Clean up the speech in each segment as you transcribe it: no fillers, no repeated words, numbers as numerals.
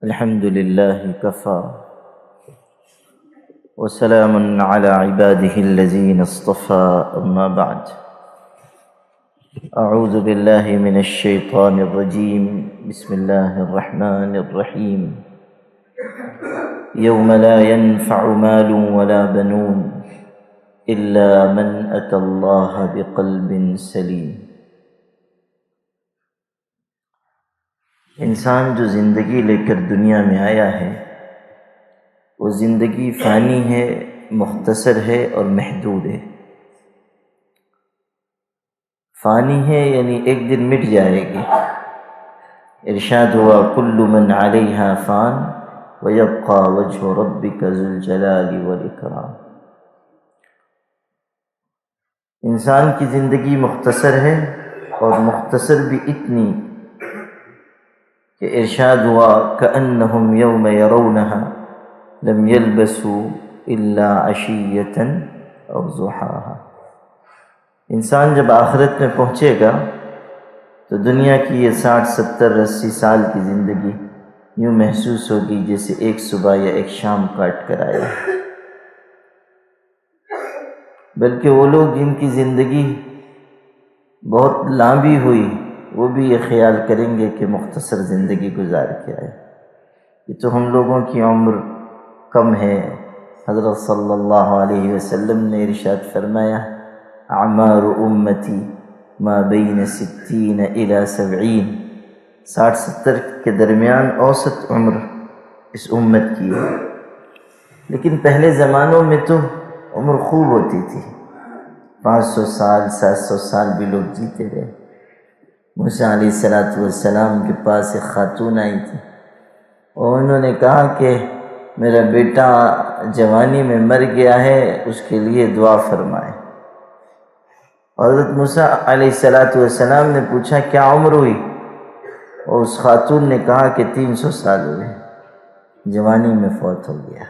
الحمد لله كفى وسلام على عباده الذين اصطفى أما بعد أعوذ بالله من الشيطان الرجيم بسم الله الرحمن الرحيم يوم لا ينفع مال ولا بنون إلا من أتى الله بقلب سليم۔ انسان جو زندگی لے کر دنیا میں آیا ہے وہ زندگی فانی ہے، مختصر ہے اور محدود ہے۔ فانی ہے یعنی ایک دن مٹ جائے گی۔ ارشاد ہوا کل من علیہا فان ویبقى وجہ ربک ذو الجلال والاکرام۔ انسان کی زندگی مختصر ہے اور مختصر بھی اتنی کہ ارشاد ہوا کأنہم یوم یرونہا لم یلبسوا الا عشیۃ او ضحاہا۔ انسان جب آخرت میں پہنچے گا تو دنیا کی یہ 60 70 80 سال کی زندگی یوں محسوس ہوگی جیسے ایک صبح یا ایک شام کاٹ کر آیا۔ بلکہ وہ لوگ جن کی زندگی بہت لمبی ہوئی وہ بھی یہ خیال کریں گے کہ مختصر زندگی گزار کے آئے، یہ تو ہم لوگوں کی عمر کم ہے۔ حضرت صلی اللہ علیہ وسلم نے ارشاد فرمایا اعمار امتی ما بین 60 الی 70، 60-70 کے درمیان اوسط عمر اس امت کی ہے۔ لیکن پہلے زمانوں میں تو عمر خوب ہوتی تھی، 500 سال 700 سال بھی لوگ جیتے رہے۔ موسیٰ علیہ السلام کے پاس ایک خاتون آئی تھی اور انہوں نے کہا کہ میرا بیٹا جوانی میں مر گیا ہے، اس کے لیے دعا فرمائے۔ حضرت موسیٰ علیہ السلام نے پوچھا کیا عمر ہوئی؟ اور اس خاتون نے کہا کہ 300 سال ہوئے، جوانی میں فوت ہو گیا۔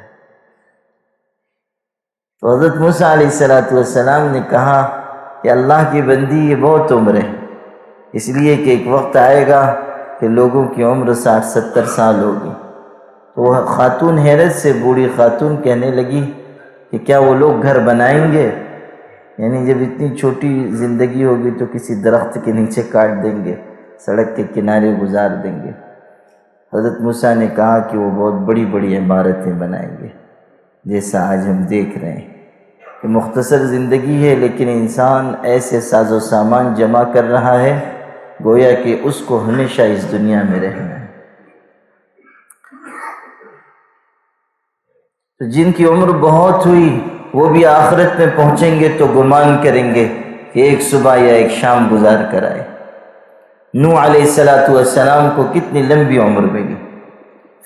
تو حضرت موسیٰ علیہ السلام نے کہا کہ اللہ کی بندی یہ بہت عمر ہے، اس لیے کہ ایک وقت آئے گا کہ لوگوں کی عمر 60-70 سال ہوگی۔ تو وہ خاتون حیرت سے، بوڑھی خاتون کہنے لگی کہ کیا وہ لوگ گھر بنائیں گے؟ یعنی جب اتنی چھوٹی زندگی ہوگی تو کسی درخت کے نیچے کاٹ دیں گے، سڑک کے کنارے گزار دیں گے۔ حضرت موسیٰ نے کہا کہ وہ بہت بڑی بڑی عمارتیں بنائیں گے، جیسا آج ہم دیکھ رہے ہیں کہ مختصر زندگی ہے لیکن انسان ایسے ساز و سامان جمع کر رہا ہے گویا کہ اس کو ہمیشہ اس دنیا میں رہنا ہے۔ تو جن کی عمر بہت ہوئی وہ بھی آخرت میں پہنچیں گے تو گمان کریں گے کہ ایک صبح یا ایک شام گزار کر آئے۔ نوح علیہ السلام کو کتنی لمبی عمر ملی،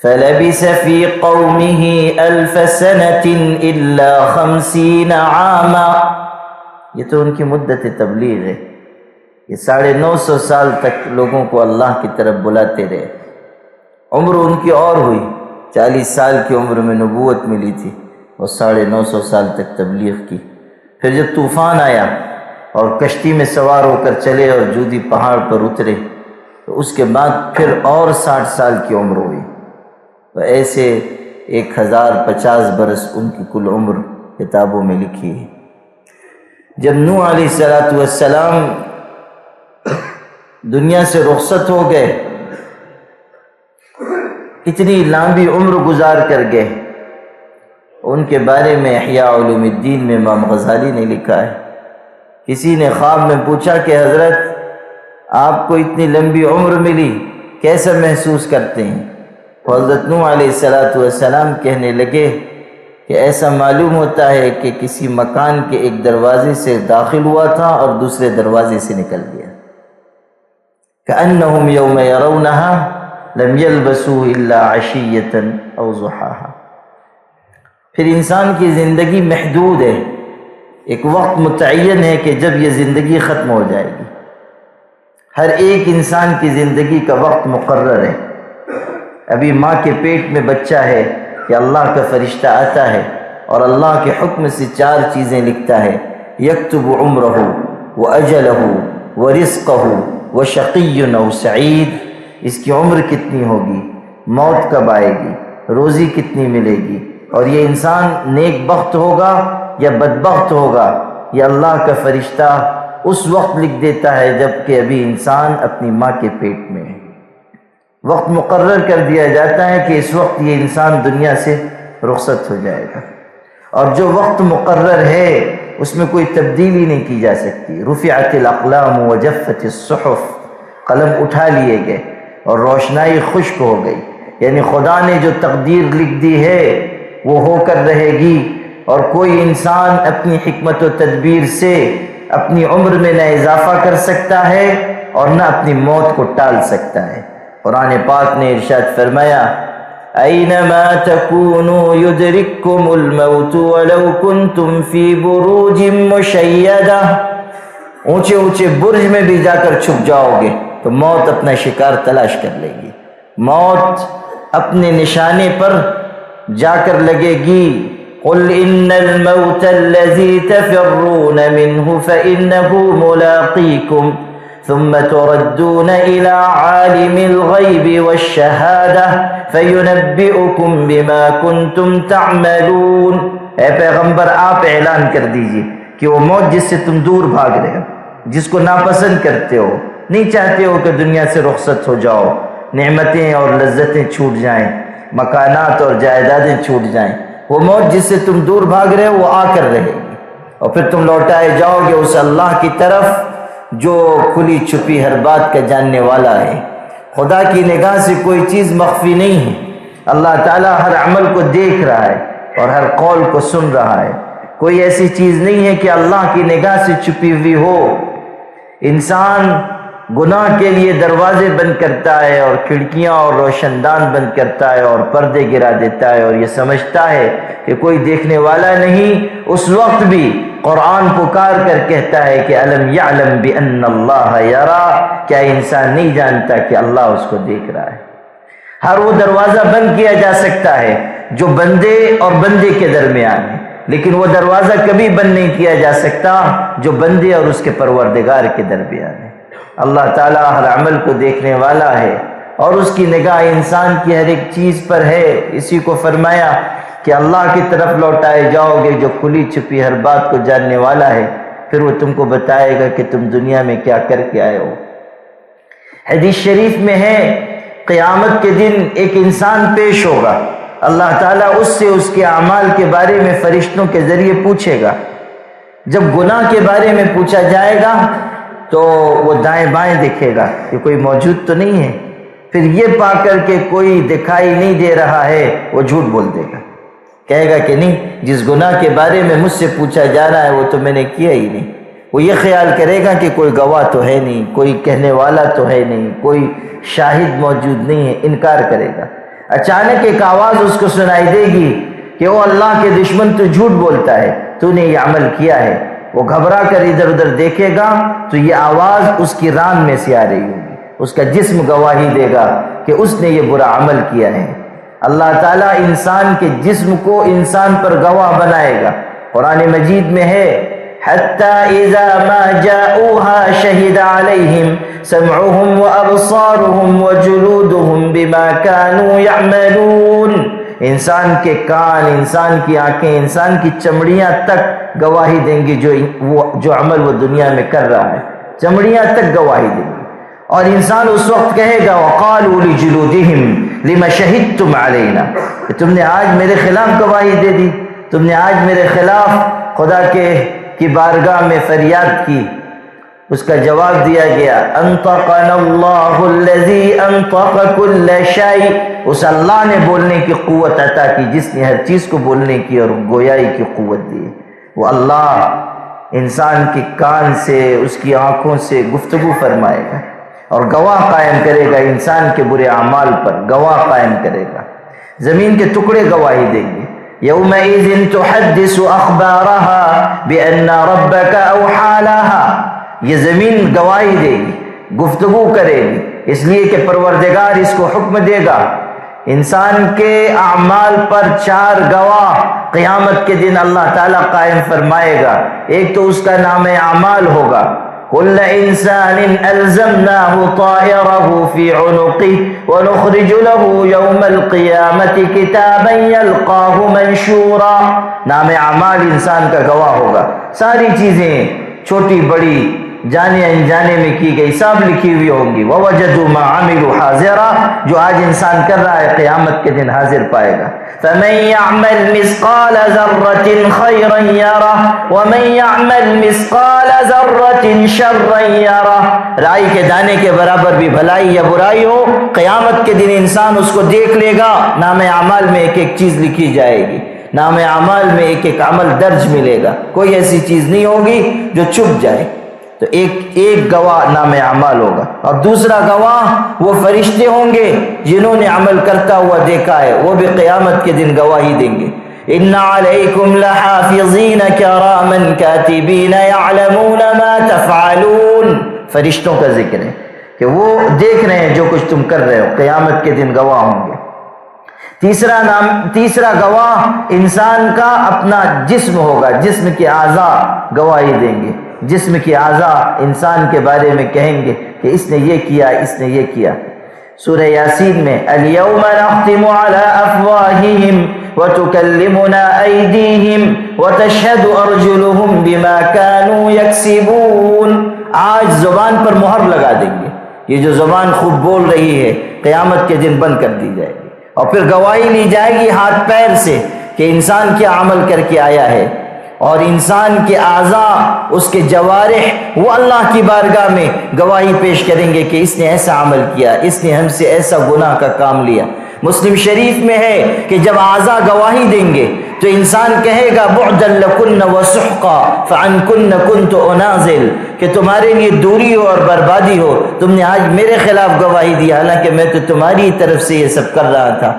فَلَبِثَ فِي قَوْمِهِ أَلْفَ سَنَةٍ إِلَّا 50 عَامًا۔ یہ تو ان کی مدت تبلیغ ہے، یہ 950 سال تک لوگوں کو اللہ کی طرف بلاتے رہے۔ عمر ان کی اور ہوئی، 40 سال کی عمر میں نبوت ملی تھی اور 950 سال تک تبلیغ کی۔ پھر جب طوفان آیا اور کشتی میں سوار ہو کر چلے اور جودی پہاڑ پر اترے تو اس کے بعد پھر اور 60 سال کی عمر ہوئی۔ تو ایسے 1050 برس ان کی کل عمر کتابوں میں لکھی ہے۔ جب نوح علیہ السلام دنیا سے رخصت ہو گئے، اتنی لمبی عمر گزار کر گئے، ان کے بارے میں احیاء علوم الدین میں امام غزالی نے لکھا ہے، کسی نے خواب میں پوچھا کہ حضرت آپ کو اتنی لمبی عمر ملی، کیسا محسوس کرتے ہیں؟ حضرت نوح علیہ السلام کہنے لگے کہ ایسا معلوم ہوتا ہے کہ کسی مکان کے ایک دروازے سے داخل ہوا تھا اور دوسرے دروازے سے نکل گیا۔ كأنهم يوم يرونها لم يلبسوا إلا عشية أو ضحاها۔ پھر انسان کی زندگی محدود ہے، ایک وقت متعین ہے کہ جب یہ زندگی ختم ہو جائے گی۔ ہر ایک انسان کی زندگی کا وقت مقرر ہے۔ ابھی ماں کے پیٹ میں بچہ ہے کہ اللہ کا فرشتہ آتا ہے اور اللہ کے حکم سے 4 چیزیں لکھتا ہے، یکتب عمرہ واجلہ ورزقہ وشقی او سعید۔ اس کی عمر کتنی ہوگی، موت کب آئے گی، روزی کتنی ملے گی، اور یہ انسان نیک بخت ہوگا یا بدبخت ہوگا، یہ اللہ کا فرشتہ اس وقت لکھ دیتا ہے جب کہ ابھی انسان اپنی ماں کے پیٹ میں ہے۔ وقت مقرر کر دیا جاتا ہے کہ اس وقت یہ انسان دنیا سے رخصت ہو جائے گا، اور جو وقت مقرر ہے اس میں کوئی تبدیلی نہیں کی جا سکتی۔ رفعت الاقلام وجفت الصحف، قلم اٹھا لیے گئے اور روشنائی خشک ہو گئی، یعنی خدا نے جو تقدیر لکھ دی ہے وہ ہو کر رہے گی، اور کوئی انسان اپنی حکمت و تدبیر سے اپنی عمر میں نہ اضافہ کر سکتا ہے اور نہ اپنی موت کو ٹال سکتا ہے۔ قرآن پاک نے ارشاد فرمایا اینما تکونوا یدرککم الموت ولو کنتم فی بروج مشیدہ، اونچے اونچے برج میں بھی جا کر چھپ جاؤ گے تو موت اپنا شکار تلاش کر لے گی، موت اپنے نشانے پر جا کر لگے گی۔ قل ان الموت الذی تفرون منه فإنه ملاقیکم ثم تردون الى عالم الغیب والشہادہ فینبئکم بما کنتم تعملون۔ اے پیغمبر آپ اعلان کر دیجئے کہ وہ موت جس سے تم دور بھاگ رہے ہو، جس کو ناپسند کرتے ہو، نہیں چاہتے ہو کہ دنیا سے رخصت ہو جاؤ، نعمتیں اور لذتیں چھوٹ جائیں، مکانات اور جائیدادیں چھوٹ جائیں، وہ موت جس سے تم دور بھاگ رہے ہو وہ آ کر رہے گی، اور پھر تم لوٹائے جاؤ گے اس اللہ کی طرف جو کھلی چھپی ہر بات کا جاننے والا ہے۔ خدا کی نگاہ سے کوئی چیز مخفی نہیں ہے، اللہ تعالیٰ ہر عمل کو دیکھ رہا ہے اور ہر قول کو سن رہا ہے، کوئی ایسی چیز نہیں ہے کہ اللہ کی نگاہ سے چھپی ہوئی ہو۔ انسان گناہ کے لیے دروازے بند کرتا ہے اور کھڑکیاں اور روشن دان بند کرتا ہے اور پردے گرا دیتا ہے اور یہ سمجھتا ہے کہ کوئی دیکھنے والا نہیں، اس وقت بھی قرآن پکار کر کہتا ہے کہ الم یعلم بان اللہ یرا، کیا انسان نہیں جانتا کہ اللہ اس کو دیکھ رہا ہے۔ ہر وہ دروازہ بند کیا جا سکتا ہے جو بندے اور بندے کے درمیان ہے، لیکن وہ دروازہ کبھی بند نہیں کیا جا سکتا جو بندے اور اس کے پروردگار کے درمیان ہے۔ اللہ تعالیٰ ہر عمل کو دیکھنے والا ہے اور اس کی نگاہ انسان کی ہر ایک چیز پر ہے۔ اسی کو فرمایا کہ اللہ کی طرف لوٹائے جاؤ گے جو کھلی چھپی ہر بات کو جاننے والا ہے، پھر وہ تم کو بتائے گا کہ تم دنیا میں کیا کر کے آئے ہو۔ حدیث شریف میں ہے قیامت کے دن ایک انسان پیش ہوگا، اللہ تعالیٰ اس سے اس کے اعمال کے بارے میں فرشتوں کے ذریعے پوچھے گا۔ جب گناہ کے بارے میں پوچھا جائے گا تو وہ دائیں بائیں دیکھے گا کہ کوئی موجود تو نہیں ہے، پھر یہ پا کر کہ کوئی دکھائی نہیں دے رہا ہے وہ جھوٹ بول دے گا، کہے گا کہ نہیں، جس گناہ کے بارے میں مجھ سے پوچھا جا رہا ہے وہ تو میں نے کیا ہی نہیں۔ وہ یہ خیال کرے گا کہ کوئی گواہ تو ہے نہیں، کوئی کہنے والا تو ہے نہیں، کوئی شاہد موجود نہیں ہے، انکار کرے گا۔ اچانک ایک آواز اس کو سنائی دے گی کہ او اللہ کے دشمن تو جھوٹ بولتا ہے، تو نے یہ عمل کیا ہے۔ وہ گھبرا کر ادھر ادھر دیکھے گا تو یہ آواز اس کی ران میں سے آ رہی ہوگی، اس کا جسم گواہی دے گا کہ اس نے یہ برا عمل کیا ہے۔ اللہ تعالیٰ انسان کے جسم کو انسان پر گواہ بنائے گا۔ قرآن مجید میں ہے حَتَّى إِذَا مَا جَاءُوهَا شَهِدَ عَلَيْهِمْ سَمْعُهُمْ وَأَبْصَارُهُمْ وَجُلُودُهُمْ بِمَا كَانُوا يَعْمَلُونَ، انسان کے کان، انسان کی آنکھیں، انسان کی چمڑیاں تک گواہی دیں گی جو عمل وہ دنیا میں کر رہا ہے، چمڑیاں تک گواہی دیں گی۔ اور انسان اس وقت کہے گا وَقَالُوا لِجُلُودِهِمْ لِمَ شَهِدْتُمْ عَلَيْنَا، کہ تم نے آج میرے خلاف گواہی دے دی، تم نے آج میرے خلاف خدا کی بارگاہ میں فریاد کی۔ اس کا جواب دیا گیا انطقنا اللہ الذی انطق کل شیء، اس اللہ نے بولنے کی قوت عطا کی جس نے ہر چیز کو بولنے کی اور گویائی کی قوت دی۔ وہ اللہ انسان کے کان سے، اس کی آنکھوں سے گفتگو فرمائے گا اور گواہ قائم کرے گا، انسان کے برے اعمال پر گواہ قائم کرے گا۔ زمین کے ٹکڑے گواہی دیں گے یومئذ تحدث اخبارها بان ربك اوحى لها، یہ زمین گواہی دے گی، گفتگو کرے گی، اس لیے کہ پروردگار اس کو حکم دے گا۔ انسان کے اعمال پر 4 گواہ قیامت کے دن اللہ تعالیٰ قائم فرمائے گا۔ ایک تو اس کا نام اعمال ہوگا، كل إنسان ألزمناه طائره في عنقه ونخرج له يوم القيامة كتابا يلقاه منشورا. نام اعمال انسان کا گواہ ہوگا. ساری چیزیں چھوٹی بڑی جانے انجانے میں کی گئی سب لکھی ہوئی ہوں گی. وَوَجَدُوا مَا عَمِلُوا حَاضِرًا، جو آج انسان کر رہا ہے قیامت کے دن حاضر پائے گا. فَمَن يَعْمَلْ مِثْقَالَ ذَرَّةٍ خَيْرًا يَرَهُ وَمَن يَعْمَلْ مِثْقَالَ ذَرَّةٍ شَرًّا يَرَهُ. رائی کے دانے کے برابر بھی بھلائی یا برائی ہو، قیامت کے دن انسان اس کو دیکھ لے گا. نام اعمال میں ایک ایک چیز لکھی جائے گی. نام اعمال میں ایک ایک عمل درج ملے گا. کوئی ایسی چیز نہیں ہوگی جو چھپ جائے. تو ایک گواہ نام اعمال ہوگا، اور دوسرا گواہ وہ فرشتے ہوں گے جنہوں نے عمل کرتا ہوا دیکھا ہے، وہ بھی قیامت کے دن گواہی دیں گے. ان علیکم لحافظین کراما کاتبین یعلمون ما تفعلون. فرشتوں کا ذکر ہے کہ وہ دیکھ رہے ہیں جو کچھ تم کر رہے ہو. قیامت کے دن گواہ ہوں گے. تیسرا گواہ انسان کا اپنا جسم ہوگا. جسم کے اعضاء گواہی دیں گے. جسم کی اعضاء انسان کے بارے میں کہیں گے کہ اس نے یہ کیا، اس نے یہ کیا. سورہ یاسین میں اليوم نختم على افواہہم وتکلمنا ایدیہم وتشہد ارجلہم بما كانوا یکسبون. آج زبان پر مہر لگا دیں گے. یہ جو زبان خوب بول رہی ہے قیامت کے دن بند کر دی جائے گی، اور پھر گواہی لی جائے گی ہاتھ پیر سے کہ انسان کیا عمل کر کے آیا ہے. اور انسان کے اعضاء، اس کے جوارح، وہ اللہ کی بارگاہ میں گواہی پیش کریں گے کہ اس نے ایسا عمل کیا، اس نے ہم سے ایسا گناہ کا کام لیا. مسلم شریف میں ہے کہ جب اعضاء گواہی دیں گے تو انسان کہے گا بعدا لکن وسحقا فعنکن کنت انازل، کہ تمہارے لیے دوری ہو اور بربادی ہو، تم نے آج میرے خلاف گواہی دی حالانکہ میں تو تمہاری طرف سے یہ سب کر رہا تھا.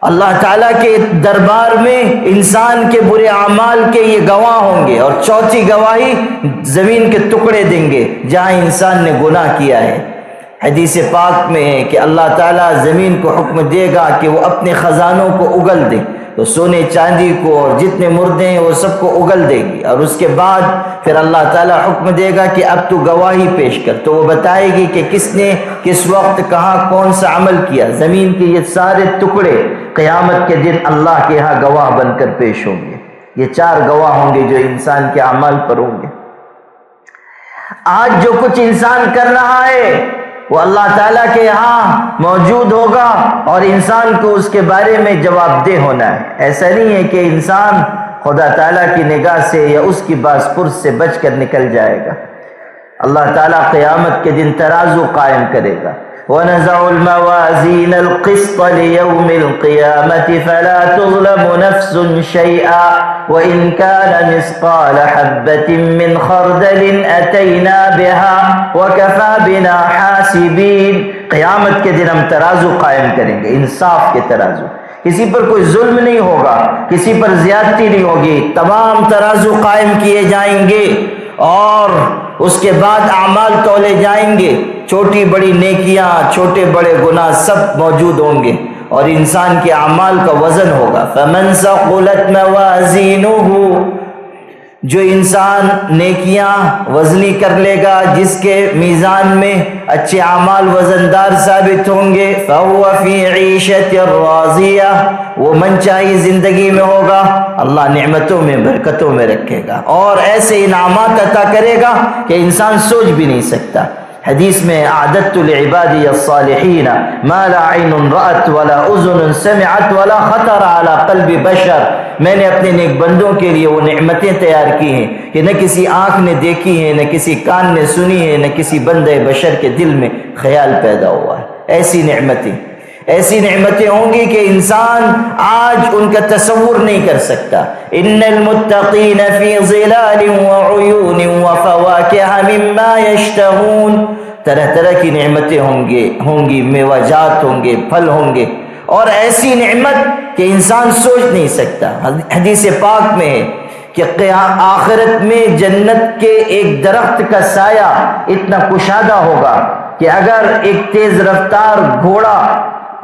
اللہ تعالیٰ کے دربار میں انسان کے برے اعمال کے یہ گواہ ہوں گے. اور چوتھی گواہی زمین کے ٹکڑے دیں گے جہاں انسان نے گناہ کیا ہے. حدیث پاک میں ہے کہ اللہ تعالیٰ زمین کو حکم دے گا کہ وہ اپنے خزانوں کو اگل دے، تو سونے چاندی کو اور جتنے مردے ہیں وہ سب کو اگل دے گی. اور اس کے بعد پھر اللہ تعالیٰ حکم دے گا کہ اب تو گواہی پیش کر. تو وہ بتائے گی کہ کس نے کس وقت کہاں کون سا عمل کیا. زمین کے یہ سارے ٹکڑے قیامت کے دن اللہ کے ہاں گواہ بن کر پیش ہوں گے. یہ 4 گواہ ہوں گے جو انسان کے اعمال پر ہوں گے. آج جو کچھ انسان کر رہا ہے وہ اللہ تعالیٰ کے یہاں موجود ہوگا اور انسان کو اس کے بارے میں جواب دہ ہونا ہے. ایسا نہیں ہے کہ انسان خدا تعالیٰ کی نگاہ سے یا اس کی باز پرس سے بچ کر نکل جائے گا. اللہ تعالیٰ قیامت کے دن ترازو قائم کرے گا. وَنَزَعُ الْمَوَازِينَ الْقِسْطَ لِيَوْمِ الْقِيَامَةِ فَلَا تُظْلَمُ نَفْسٌ شَيْئًا وَإِنْ كَانَ مِثْقَالَ حَبَّةٍ مِّنْ خَرْدَلٍ أَتَيْنَا بِهَا وَكَفَى بِنَا حَاسِبِينَ. قیامت کے دن ہم ترازو قائم کریں گے، انصاف کے ترازو. کسی پر کوئی ظلم نہیں ہوگا، کسی پر زیادتی نہیں ہوگی. تمام ترازو قائم کیے جائیں گے اور اس کے بعد اعمال تولے جائیں گے. چھوٹی بڑی نیکیاں، چھوٹے بڑے گناہ سب موجود ہوں گے اور انسان کے اعمال کا وزن ہوگا. فَمَنْ ثَقُلَتْ مَوَازِينُهُ، جو انسان نیکیاں وزنی کر لے گا، جس کے میزان میں اچھے اعمال وزندار ثابت ہوں گے، فَهُوَ فِي عِيشَةٍ رَاضِيَةٍ، وہ منچاہی زندگی میں ہوگا. اللہ نعمتوں میں برکتوں میں رکھے گا اور ایسے انعامات عطا کرے گا کہ انسان سوچ بھی نہیں سکتا. حدیث میں اعددت لعبادی الصالحین ما لا عین رأت ولا اذن سمعت ولا خطر على قلب بشر، میں نے اپنے نیک بندوں کے لیے وہ نعمتیں تیار کی ہیں کہ نہ کسی آنکھ نے دیکھی ہیں، نہ کسی کان نے سنی ہے، نہ کسی بندے بشر کے دل میں خیال پیدا ہوا ہے. ایسی نعمتیں ہوں گی کہ انسان آج ان کا تصور نہیں کر سکتا. ان المتقین فی ظلال وعیون وفواکہ مما یشتہون، طرح طرح کی نعمتیں ہوں گی، میوہ جات ہوں گے، پھل ہوں گے، اور ایسی نعمت کہ انسان سوچ نہیں سکتا. حدیث پاک میں ہے کہ آخرت میں جنت کے ایک درخت کا سایہ اتنا کشادہ ہوگا کہ اگر ایک تیز رفتار گھوڑا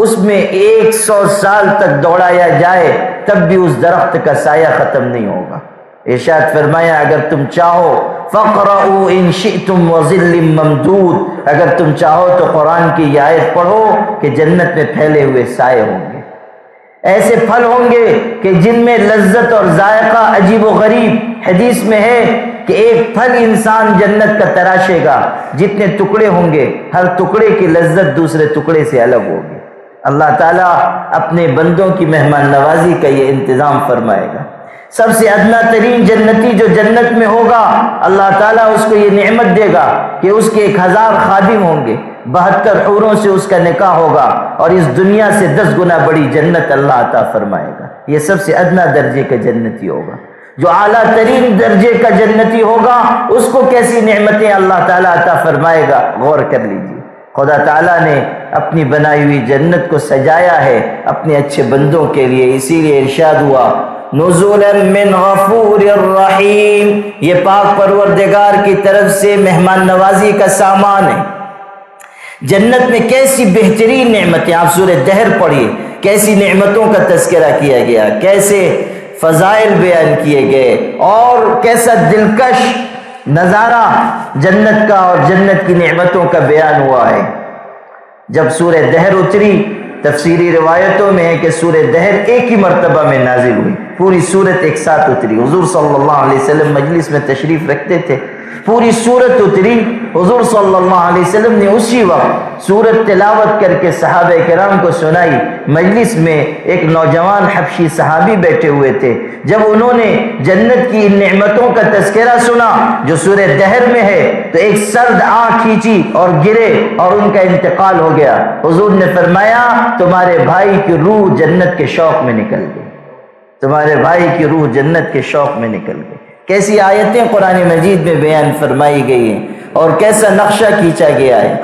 اس میں 100 سال تک دوڑایا جائے تب بھی اس درخت کا سایہ ختم نہیں ہوگا. ارشاد فرمایا اگر تم چاہو فَقْرَؤُوا إِن شِئْتُمْ وَظِلٍّ مَمْدُودٍ، اگر تم چاہو تو قرآن کی یہ آیت پڑھو کہ جنت میں پھیلے ہوئے سائے ہوں گے، ایسے پھل ہوں گے کہ جن میں لذت اور ذائقہ عجیب و غریب۔ حدیث میں ہے کہ ایک پھل انسان جنت کا تراشے گا، جتنے ٹکڑے ہوں گے ہر ٹکڑے کی لذت دوسرے ٹکڑے سے الگ ہوگی۔ اللہ تعالیٰ اپنے بندوں کی مہمان نوازی کا یہ انتظام فرمائے گا۔ سب سے ادنا ترین جنتی جو جنت میں ہوگا، اللہ تعالیٰ اس کو یہ نعمت دے گا کہ اس کے 1000 خادم ہوں گے، 72 حوروں سے اس کا نکاح ہوگا، اور اس دنیا سے 10 گنا بڑی جنت اللہ عطا فرمائے گا۔ یہ سب سے ادنا درجے کا جنتی ہوگا۔ جو اعلیٰ ترین درجے کا جنتی ہوگا اس کو کیسی نعمتیں اللہ تعالیٰ عطا فرمائے گا، غور کر لیجیے۔ خدا تعالیٰ نے اپنی بنائی ہوئی جنت کو سجایا ہے اپنے اچھے بندوں کے لیے، اسی لیے ارشاد ہوا نزلا من غفور الرحیم، یہ پاک پروردگار کی طرف سے مہمان نوازی کا سامان ہے۔ جنت میں کیسی بہترین نعمتیں، آپ سورہ دہر پڑھیے، کیسی نعمتوں کا تذکرہ کیا گیا، کیسے فضائل بیان کیے گئے، اور کیسا دلکش نظارہ جنت کا اور جنت کی نعمتوں کا بیان ہوا ہے۔ جب سورہ دہر اتری، تفسیری روایتوں میں ہے کہ سورہ دہر ایک ہی مرتبہ میں نازل ہوئی، پوری سورت ایک ساتھ اتری۔ حضور صلی اللہ علیہ وسلم مجلس میں تشریف رکھتے تھے، پوری سورت اتری، حضور صلی اللہ علیہ وسلم نے اسی وقت سورت تلاوت کر کے صحابہ کرام کو سنائی۔ مجلس میں ایک نوجوان حبشی صحابی بیٹھے ہوئے تھے، جب انہوں نے جنت کی ان نعمتوں کا تذکرہ سنا جو سورہ دہر میں ہے تو ایک سرد آنکھ کھینچی اور گرے اور ان کا انتقال ہو گیا۔ حضور نے فرمایا تمہارے بھائی کی روح جنت کے شوق میں نکل گئی، تمہارے بھائی کی روح جنت کے شوق میں نکل گئی۔ کیسی آیتیں قرآن مجید میں بیان فرمائی گئی ہیں اور کیسا نقشہ کھینچا گیا ہے۔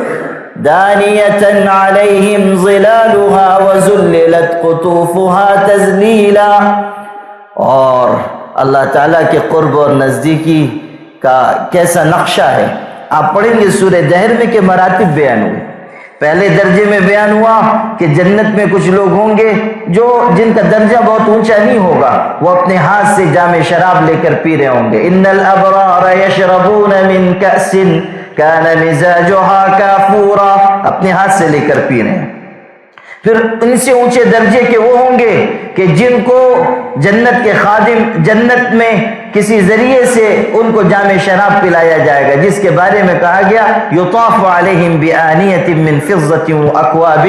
دانیۃ علیہم ظلالها وذللت قطوفها تذلیلا، اور اللہ تعالیٰ کے قرب اور نزدیکی کا کیسا نقشہ ہے۔ آپ پڑھیں گے سورہ دہر میں کہ مراتب بیان ہوئے۔ پہلے درجے میں بیان ہوا کہ جنت میں کچھ لوگ ہوں گے جن کا درجہ بہت اونچا نہیں ہوگا، وہ اپنے ہاتھ سے جام شراب لے کر پی رہے ہوں گے۔ ان الابرار یشربون من کأس کان مزاجها کافورا، اپنے ہاتھ سے لے کر پی رہے ہیں۔ پھر ان سے اونچے درجے کے وہ ہوں گے کہ جن کو جنت کے خادم جنت میں کسی ذریعے سے ان کو جام شراب پلایا جائے گا، جس کے بارے میں کہا گیا یطاف علیہم بآنیۃ من فضۃ واکواب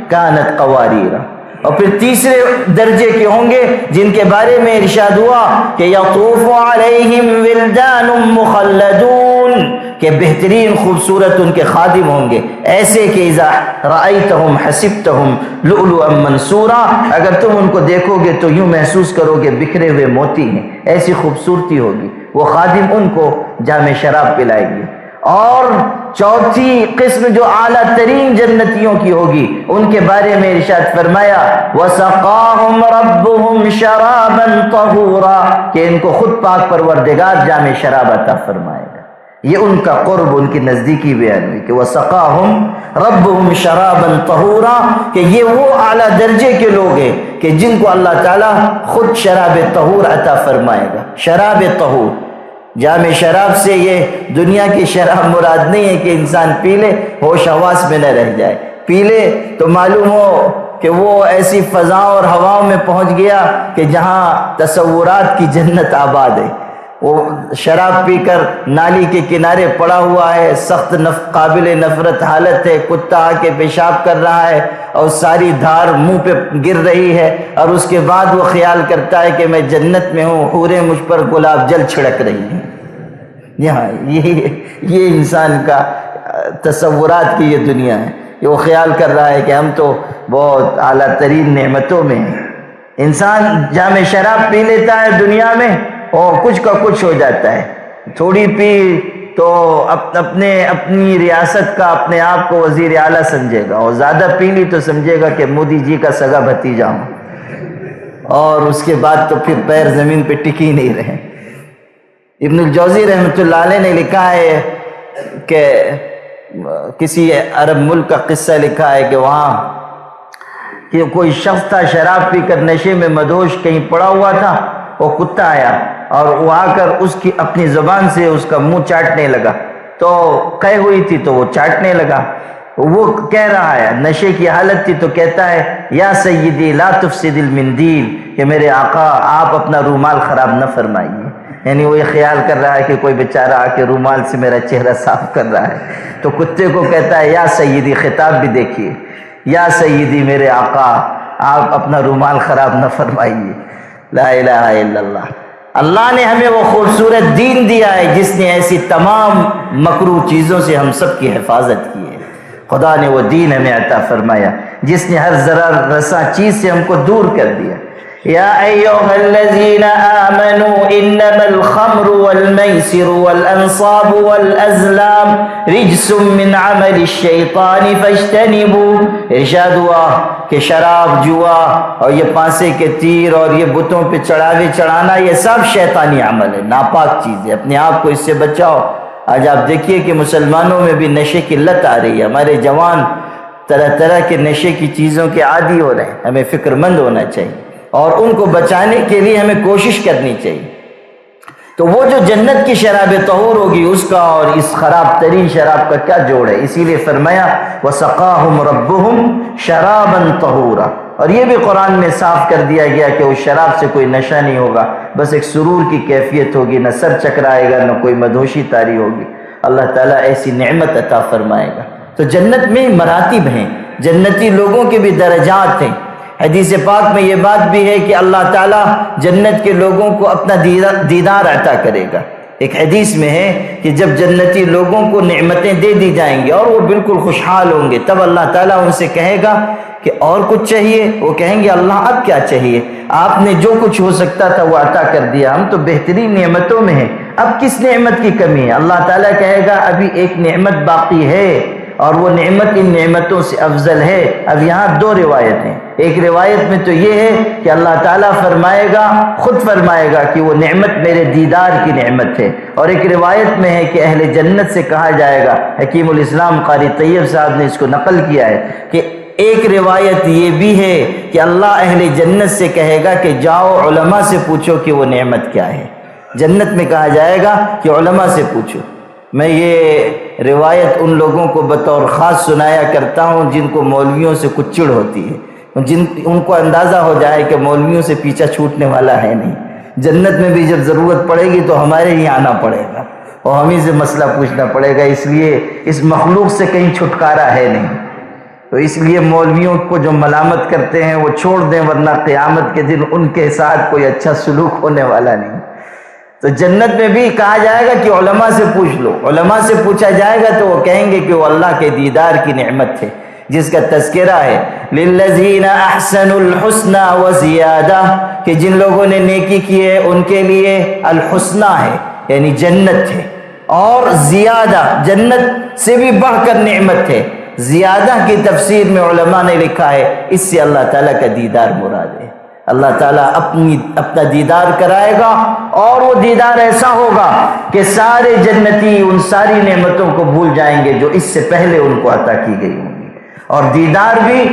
کانت قواریر۔ اور پھر تیسرے درجے کے ہوں گے جن کے بارے میں ارشاد ہوا کہ یطوف علیہم ولدان مخلدون، کہ بہترین خوبصورت ان کے خادم ہوں گے، ایسے کہ اذا رأیتہم حسبتہم لؤلؤا منثورا، اگر تم ان کو دیکھو گے تو یوں محسوس کرو گے بکھرے ہوئے موتی ہیں، ایسی خوبصورتی ہوگی۔ وہ خادم ان کو جام شراب پلائیں گے۔ اور چوتھی قسم جو اعلیٰ ترین جنتیوں کی ہوگی ان کے بارے میں ارشاد فرمایا وَسَقَاهُمْ رَبُّهُمْ شَرَابًا طَهُورًا، کہ ان کو خود پاک پروردگار جام شراب عطا فرمائے گا۔ یہ ان کا قرب، ان کی نزدیکی بیان ہوئی کہ وَسَقَاهُمْ رَبُّهُمْ شَرَابًا طَهُورًا، کہ یہ وہ اعلیٰ درجے کے لوگ ہیں کہ جن کو اللہ تعالیٰ خود شراب طہور عطا فرمائے گا۔ شراب طہور، جام شراب سے یہ دنیا کی شراب مراد نہیں ہے کہ انسان پی لے ہوش حواس میں نہ رہ جائے، پی لے تو معلوم ہو کہ وہ ایسی فضاؤں اور ہواؤں میں پہنچ گیا کہ جہاں تصورات کی جنت آباد ہے۔ وہ شراب پی کر نالی کے کنارے پڑا ہوا ہے، سخت قابل نفرت حالت ہے، کتا آ کے پیشاب کر رہا ہے اور ساری دھار منہ پہ گر رہی ہے، اور اس کے بعد وہ خیال کرتا ہے کہ میں جنت میں ہوں، حوریں مجھ پر گلاب جل چھڑک رہی ہیں۔ یہاں یہ انسان کا تصورات کی یہ دنیا ہے، یہ وہ خیال کر رہا ہے کہ ہم تو بہت اعلیٰ ترین نعمتوں میں ہیں۔ انسان جام شراب پی لیتا ہے دنیا میں اور کچھ کا کچھ ہو جاتا ہے، تھوڑی پی تو اپنی ریاست کا اپنے آپ کو وزیر اعلیٰ سمجھے گا، اور زیادہ پی لی تو سمجھے گا کہ مودی جی کا سگا بھتیجا ہوں، اور اس کے بعد تو پھر پیر زمین پہ ٹک ہی نہیں رہے۔ ابن الجوزی رحمۃ اللہ علیہ نے لکھا ہے کہ کسی عرب ملک کا قصہ لکھا ہے کہ وہاں کہ کوئی شخص تھا شراب پی کر نشے میں مدہوش کہیں پڑا ہوا تھا، وہ کتا آیا اور وہ آ کر اس کی اپنی زبان سے اس کا منہ چاٹنے لگا، تو قے ہوئی تھی تو وہ چاٹنے لگا. وہ کہہ رہا ہے، نشے کی حالت تھی تو کہتا ہے یا سیدی لا تفسد المندیل، کہ میرے آقا آپ اپنا رومال خراب نہ فرمائیے. یعنی وہ یہ خیال کر رہا ہے کہ کوئی بیچارہ آ کے رومال سے میرا چہرہ صاف کر رہا ہے، تو کتے کو کہتا ہے یا سیدی، خطاب بھی دیکھیے، یا سیدی میرے آقا آپ اپنا رومال خراب نہ فرمائیے. لا الہ الا اللہ. اللہ نے ہمیں وہ خوبصورت دین دیا ہے جس نے ایسی تمام مکروہ چیزوں سے ہم سب کی حفاظت کی ہے. خدا نے وہ دین ہمیں عطا فرمایا جس نے ہر ضرر رساں چیز سے ہم کو دور کر دیا. یا ایھا الذین آمنوا انما الخمر والمیسر والانصاب والازلام رجس من عمل الشیطان فاجتنبوہ. ارشاد ہوا کہ شراب، جوا اور یہ پانسے کے تیر اور یہ بتوں پہ چڑھاوے چڑھانا یہ سب شیطانی عمل ہے، ناپاک چیز ہے. اپنے آپ کو اس سے بچاؤ. آج آپ دیکھیے کہ مسلمانوں میں بھی نشے کی لت آ رہی ہے. ہمارے جوان طرح طرح کے نشے کی چیزوں کے عادی ہو رہے ہیں. ہمیں فکر مند ہونا چاہیے اور ان کو بچانے کے لیے ہمیں کوشش کرنی چاہیے. تو وہ جو جنت کی شراب طہور ہوگی اس کا اور اس خراب ترین شراب کا کیا جوڑ ہے؟ اسی لیے فرمایا وَسَقَاهُمْ رَبُّهُمْ شَرَابًا طَهُورًا. اور یہ بھی قرآن میں صاف کر دیا گیا کہ اس شراب سے کوئی نشہ نہیں ہوگا، بس ایک سرور کی کیفیت ہوگی، نہ سر چکرائے گا نہ کوئی مدہوشی طاری ہوگی. اللہ تعالیٰ ایسی نعمت عطا فرمائے گا. تو جنت میں مراتب ہیں، جنتی لوگوں کے بھی درجات ہیں. حدیث پاک میں یہ بات بھی ہے کہ اللہ تعالیٰ جنت کے لوگوں کو اپنا دیدار عطا کرے گا. ایک حدیث میں ہے کہ جب جنتی لوگوں کو نعمتیں دے دی جائیں گی اور وہ بالکل خوشحال ہوں گے، تب اللہ تعالیٰ ان سے کہے گا کہ اور کچھ چاہیے؟ وہ کہیں گے اللہ اب کیا چاہیے؟ آپ نے جو کچھ ہو سکتا تھا وہ عطا کر دیا، ہم تو بہترین نعمتوں میں ہیں، اب کس نعمت کی کمی ہے؟ اللہ تعالیٰ کہے گا ابھی ایک نعمت باقی ہے اور وہ نعمت ان نعمتوں سے افضل ہے. اب یہاں دو روایت ہیں. ایک روایت میں تو یہ ہے کہ اللہ تعالیٰ فرمائے گا، خود فرمائے گا کہ وہ نعمت میرے دیدار کی نعمت ہے. اور ایک روایت میں ہے کہ اہل جنت سے کہا جائے گا، حکیم الاسلام قاری طیب صاحب نے اس کو نقل کیا ہے کہ ایک روایت یہ بھی ہے کہ اللہ اہل جنت سے کہے گا کہ جاؤ علماء سے پوچھو کہ وہ نعمت کیا ہے. جنت میں کہا جائے گا کہ علماء سے پوچھو. میں یہ روایت ان لوگوں کو بطور خاص سنایا کرتا ہوں جن کو مولویوں سے کچھ چڑ ہوتی ہے، ان کو اندازہ ہو جائے کہ مولویوں سے پیچھا چھوٹنے والا ہے نہیں. جنت میں بھی جب ضرورت پڑے گی تو ہمارے ہی آنا پڑے گا اور ہمیں سے مسئلہ پوچھنا پڑے گا. اس لیے اس مخلوق سے کہیں چھٹکارا ہے نہیں. تو اس لیے مولویوں کو جو ملامت کرتے ہیں وہ چھوڑ دیں، ورنہ قیامت کے دن ان کے ساتھ کوئی اچھا سلوک ہونے والا نہیں. تو جنت میں بھی کہا جائے گا کہ علماء سے پوچھ لو. علماء سے پوچھا جائے گا تو وہ کہیں گے کہ وہ اللہ کے دیدار کی نعمت ہے جس کا تذکرہ ہے للذین احسنوا الحسنى وزیادہ، کہ جن لوگوں نے نیکی کی ہے ان کے لیے الحسنہ ہے یعنی جنت ہے، اور زیادہ جنت سے بھی بڑھ کر نعمت ہے. زیادہ کی تفسیر میں علماء نے لکھا ہے اس سے اللہ تعالیٰ کا دیدار مراد ہے. اللہ تعالیٰ اپنا دیدار کرائے گا اور وہ دیدار ایسا ہوگا کہ سارے جنتی ان ساری نعمتوں کو بھول جائیں گے جو اس سے پہلے ان کو عطا کی گئی ہوں گی. اور دیدار بھی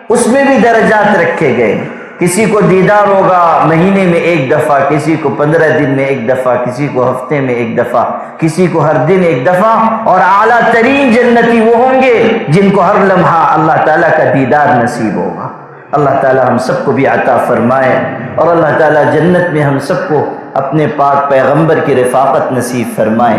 اس میں بھی درجات رکھے گئے. کسی کو دیدار ہوگا مہینے میں ایک دفعہ، کسی کو 15 دن میں ایک دفعہ، کسی کو ہفتے میں ایک دفعہ، کسی کو ہر دن ایک دفعہ. اور اعلیٰ ترین جنتی وہ ہوں گے جن کو ہر لمحہ اللہ تعالیٰ کا دیدار نصیب ہوگا. اللہ تعالیٰ ہم سب کو بھی عطا فرمائے اور اللہ تعالیٰ جنت میں ہم سب کو اپنے پاک پیغمبر کی رفاقت نصیب فرمائے.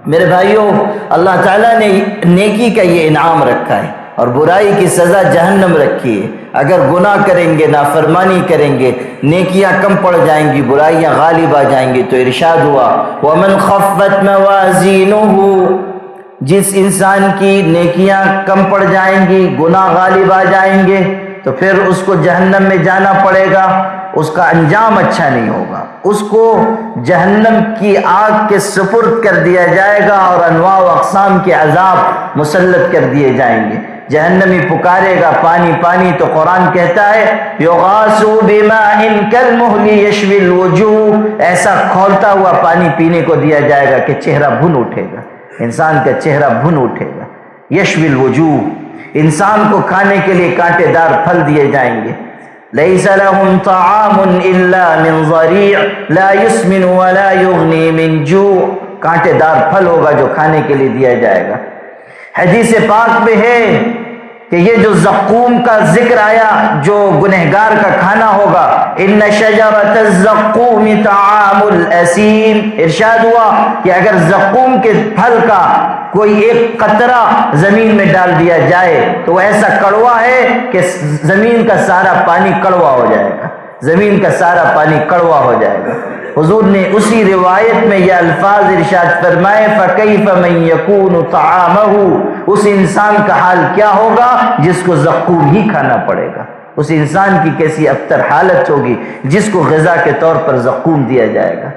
میرے بھائیوں، اللہ تعالیٰ نے نیکی کا یہ انعام رکھا ہے اور برائی کی سزا جہنم رکھی ہے. اگر گناہ کریں گے، نافرمانی کریں گے، نیکیاں کم پڑ جائیں گی، برائیاں غالب آ جائیں گی. تو ارشاد ہوا وَمَنْ خَفَّتْ مَوَازِينُهُ، جس انسان کی نیکیاں کم پڑ جائیں گی، گناہ غالب آ جائیں گے، تو پھر اس کو جہنم میں جانا پڑے گا. اس کا انجام اچھا نہیں ہوگا. اس کو جہنم کی آگ کے سپرد کر دیا جائے گا اور انواع و اقسام کے عذاب مسلط کر دیے جائیں گے. جہنمی پکارے گا پانی پانی، تو قرآن کہتا ہے یغاثوا بماء کالمہل یشوی الوجوہ، ایسا کھولتا ہوا پانی پینے کو دیا جائے گا کہ چہرہ بھن اٹھے گا، انسان کا چہرہ بھن اٹھے گا. یشوی الوجوہ، انسان کو کھانے کے لیے کانٹے دار پھل دیے جائیں گے. لیس لہم طعام الا من ضریع لا یسمن ولا یغنی من جوع، کانٹے دار پھل ہوگا جو کھانے کے لیے دیا جائے گا۔ حدیث پاک میں ہے کہ یہ جو زقوم کا ذکر آیا جو گنہگار کا کھانا ہوگا، ان شجرۃ الزقوم طعام الاسیم، ارشاد ہوا کہ اگر زقوم کے پھل کا کوئی ایک قطرہ زمین میں ڈال دیا جائے تو وہ ایسا کڑوا ہے کہ زمین کا سارا پانی کڑوا ہو جائے گا، زمین کا سارا پانی کڑوا ہو جائے گا۔ حضور نے اسی روایت میں یہ الفاظ ارشاد فرمائے فَكَيْفَ مَن يَكُونُ طَعَامَهُ، اس انسان کا حال کیا ہوگا جس کو زقوم ہی کھانا پڑے گا، اس انسان کی کیسی ابتر حالت ہوگی جس کو غذا کے طور پر زقوم دیا جائے گا۔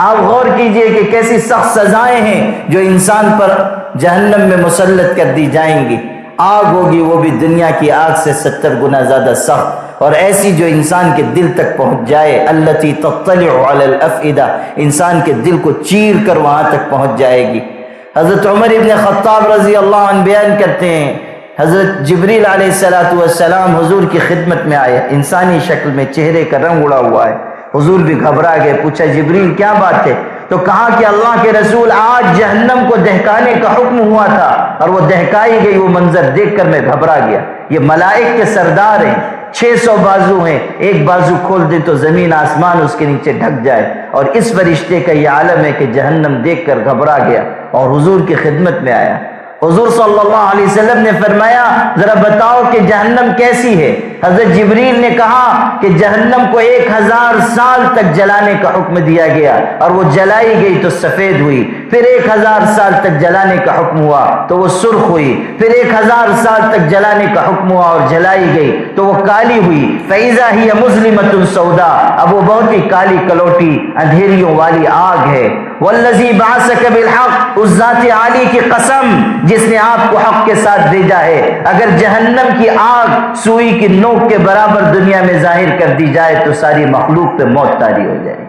آپ غور کیجئے کہ کیسی سخت سزائیں ہیں جو انسان پر جہنم میں مسلط کر دی جائیں گی۔ آگ ہوگی وہ بھی دنیا کی آگ سے 70 گنا زیادہ سخت، اور ایسی جو انسان کے دل تک پہنچ جائے، التی تطلع علی الافئدہ، انسان کے دل کو چیر کر وہاں تک پہنچ جائے گی۔ حضرت عمر ابن خطاب رضی اللہ عنہ بیان کرتے ہیں، حضرت جبریل علیہ السلام حضور کی خدمت میں آئے، انسانی شکل میں، چہرے کا رنگ اڑا ہوا ہے۔ حضور بھی گھبرا گئے، پوچھا جبریل کیا بات ہے؟ تو کہا کہ اللہ کے رسول آج جہنم کو دہکانے کا حکم ہوا تھا اور وہ دہکائی گئی، وہ منظر دیکھ کر میں گھبرا گیا۔ یہ ملائک کے سردار ہیں، 600 بازو ہیں، ایک بازو کھول دے تو زمین آسمان اس کے نیچے ڈھک جائے، اور اس فرشتے کا یہ عالم ہے کہ جہنم دیکھ کر گھبرا گیا اور حضور کی خدمت میں آیا۔ حضور صلی اللہ علیہ وسلم نے فرمایا ذرا بتاؤ کہ جہنم کیسی ہے؟ حضرت جبریل نے کہا کہ جہنم کو 1000 سال تک جلانے کا حکم دیا گیا اور وہ جلائی گئی تو سفید ہوئی، پھر 1000 سال تک جلانے کا حکم ہوا تو وہ سرخ ہوئی، پھر 1000 سال تک جلانے کا حکم ہوا اور جلائی گئی تو وہ کالی ہوئی۔ فَإِذَا هِيَ مُظْلِمَةٌ سَوْدَاء، اب وہ بہت ہی کالی کلوٹی اندھیریوں والی آگ ہے۔ وَالَّذِي بَعَثَكَ بِالْحَقِّ، اس ذات عالی کی قسم جس نے آپ کو حق کے ساتھ بھیجا ہے، اگر جہنم کی آگ سوئی کی نوک کے برابر دنیا میں ظاہر کر دی جائے تو ساری مخلوق پہ موت طاری ہو جائے گی۔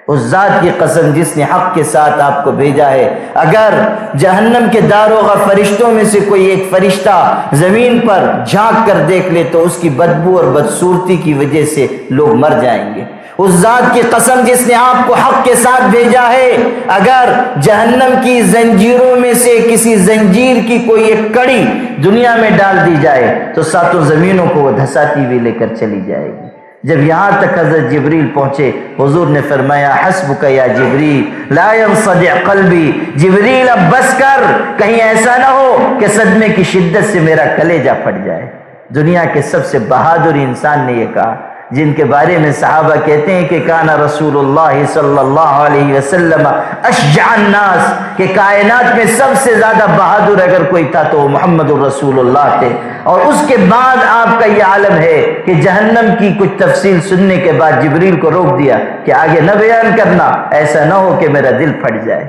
اس ذات کی قسم جس نے حق کے ساتھ آپ کو بھیجا ہے، اگر جہنم کے داروغہ فرشتوں میں سے کوئی ایک فرشتہ زمین پر جھانک کر دیکھ لے تو اس کی بدبو اور بدصورتی کی وجہ سے لوگ مر جائیں گے۔ اس ذات کی قسم جس نے آپ کو حق کے ساتھ بھیجا ہے، اگر جہنم کی زنجیروں میں سے کسی زنجیر کی کوئی ایک کڑی دنیا میں ڈال دی جائے تو 7 زمینوں کو وہ دھساتی ہوئی لے کر چلی جائے گی۔ جب یہاں تک حضرت جبریل پہنچے، حضور نے فرمایا حسبک یا جبریل لا ينصدع قلبی، جبریل اب بس کر، کہیں ایسا نہ ہو کہ صدمے کی شدت سے میرا کلیجہ پھٹ جائے۔ دنیا کے سب سے بہادر انسان نے یہ کہا، جن کے بارے میں صحابہ کہتے ہیں کہ کان رسول اللہ صلی اللہ علیہ وسلم اشجع الناس، کہ کائنات میں سب سے زیادہ بہادر اگر کوئی تھا تو محمد الرسول اللہ تھے۔ اور اس کے بعد آپ کا یہ عالم ہے کہ جہنم کی کچھ تفصیل سننے کے بعد جبریل کو روک دیا کہ آگے نہ بیان کرنا، ایسا نہ ہو کہ میرا دل پھٹ جائے۔